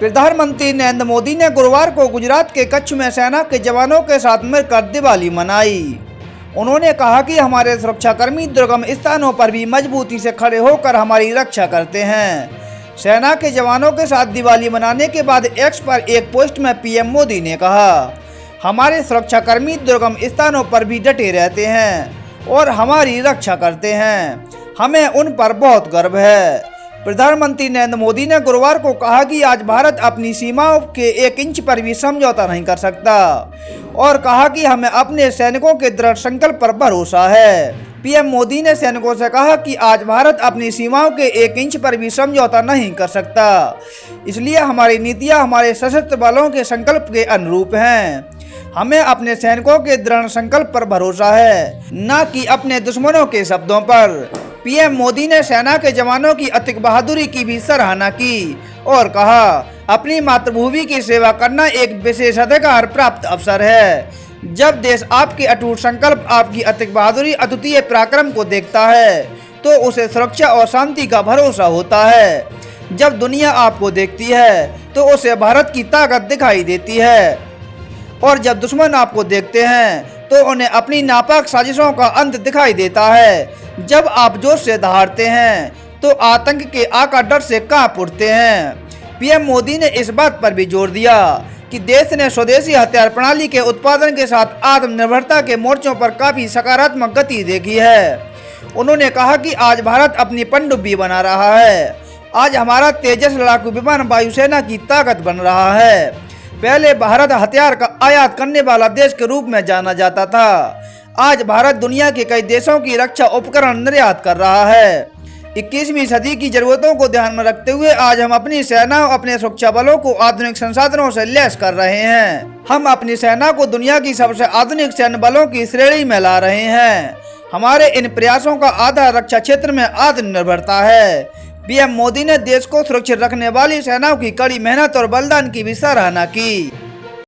प्रधानमंत्री नरेंद्र मोदी ने गुरुवार को गुजरात के कच्छ में सेना के जवानों के साथ मिलकर दिवाली मनाई। उन्होंने कहा कि हमारे सुरक्षाकर्मी दुर्गम स्थानों पर भी मजबूती से खड़े होकर हमारी रक्षा करते हैं। सेना के जवानों के साथ दिवाली मनाने के बाद एक्स पर एक पोस्ट में पीएम मोदी ने कहा, हमारे सुरक्षाकर्मी दुर्गम स्थानों पर भी डटे रहते हैं और हमारी रक्षा करते हैं। हमें उन पर बहुत गर्व है। प्रधानमंत्री नरेंद्र मोदी ने गुरुवार को कहा कि आज भारत अपनी सीमाओं के 1 इंच पर भी समझौता नहीं कर सकता और कहा कि हमें अपने सैनिकों के दृढ़ संकल्प पर भरोसा है। पीएम मोदी ने सैनिकों से कहा कि आज भारत अपनी सीमाओं के 1 इंच पर भी समझौता नहीं कर सकता, इसलिए हमारी नीतियां हमारे सशस्त्र बलों के संकल्प के अनुरूप हैं। हमें अपने सैनिकों के दृढ़ संकल्प पर भरोसा है, न कि अपने दुश्मनों के शब्दों पर। पीएम मोदी ने सेना के जवानों की अतिक बहादुरी की भी सराहना की और कहा, अपनी मातृभूमि की सेवा करना एक विशेषाधिकार प्राप्त अवसर है। जब देश आपके अटूट संकल्प, आपकी अतिक बहादुरी, अद्वितीय पराक्रम को देखता है तो उसे सुरक्षा और शांति का भरोसा होता है। जब दुनिया आपको देखती है तो उसे भारत की ताकत दिखाई देती है और जब दुश्मन आपको देखते हैं तो उन्हें अपनी नापाक साजिशों का अंत दिखाई देता है। जब आप जोश से दहाड़ते हैं तो आतंक के आका डर से कांप उठते हैं। पीएम मोदी ने इस बात पर भी जोर दिया कि देश ने स्वदेशी हथियार प्रणाली के उत्पादन के साथ आत्मनिर्भरता के मोर्चों पर काफी सकारात्मक गति देखी है। उन्होंने कहा कि आज भारत अपनी पनडुब्बी बना रहा है। आज हमारा तेजस लड़ाकू विमान वायुसेना की ताकत बन रहा है। पहले भारत हथियार का आयात करने वाला देश के रूप में जाना जाता था। आज भारत दुनिया के कई देशों की रक्षा उपकरण निर्यात कर रहा है। 21वीं सदी की जरूरतों को ध्यान में रखते हुए आज हम अपनी सेना और अपने सुरक्षा बलों को आधुनिक संसाधनों से लैस कर रहे हैं। हम अपनी सेना को दुनिया की सबसे आधुनिक सैन्य बलों की श्रेणी में ला रहे हैं। हमारे इन प्रयासों का आधार रक्षा क्षेत्र में आत्मनिर्भरता है। पीएम मोदी ने देश को सुरक्षित रखने वाली सेनाओं की कड़ी मेहनत और बलिदान की भी सराहना की।